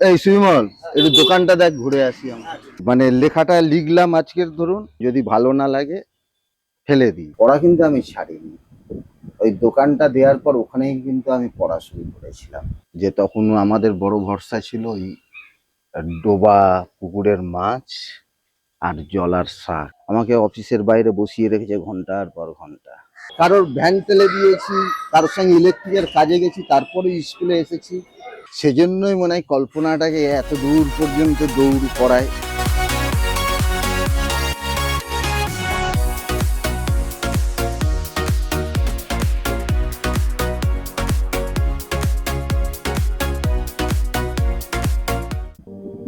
এই সুইমল, একটু দোকানটা দেখ, ঘুরে আসি আমরা। মানে লেখাটা লিখলাম আজকের, ধরুন যদি ভালো না লাগে ফেলে দিই। পড়া কিন্তু আমি ছাড়িনি। ওই দোকানটা দেওয়ার পর ওখানেই কিন্তু আমি পড়া শুরু করেছিলাম। যে তখন আমাদের বড় ভরসা ছিল ওই ডোবা পুকুরের মাছ আর জলার শাক। আমাকে অফিসের বাইরে বসিয়ে রেখেছে ঘন্টার পর ঘন্টা। কারোর ভ্যান তেলে দিয়েছি, কারোর সঙ্গে ইলেকট্রিকের কাজে গেছি, তারপরে স্কুলে এসেছি। সেজন্যই মনে হয় কল্পনাটাকে এত দূর পর্যন্ত দৌড় করায়।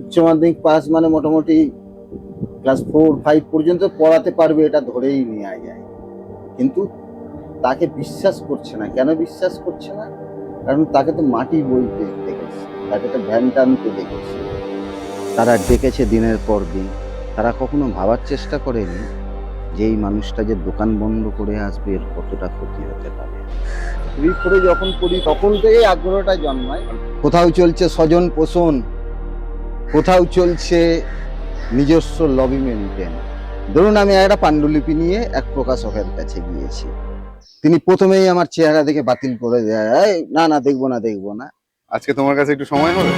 উচ্চ মাধ্যমিক পাস মানে মোটামুটি ক্লাস 4-5 পর্যন্ত পড়াতে পারবে, এটা ধরেই নেওয়া যায়। কিন্তু তাকে বিশ্বাস করছে না। কেন বিশ্বাস করছে না? কারণ তাকে তো মাটি বইতে দেখেছে, তাকে তো ভ্যান টানতে দেখেছে, তারা ডেকেছে দিনের পর দিন। তারা কখনো ভাবার চেষ্টা করেনি যে এই মানুষটা যে দোকান বন্ধ করে আসবে এর কতটা ক্ষতি হতে পারে। চুরি করে যখন করি তখন থেকেই আগ্রহটা জন্মায়। কোথাও চলছে স্বজন পোষণ, কোথাও চলছে নিজস্ব লবি মেনটেন। ধরুন আমি একটা পাণ্ডুলিপি নিয়ে এক প্রকাশকের কাছে গিয়েছি, তিনি প্রথমেই আমার চেহারা দেখে বাতিল করে দেয়, না না দেখবো না দেখবো না। আজকে তোমার কাছে একটু সময় হবে?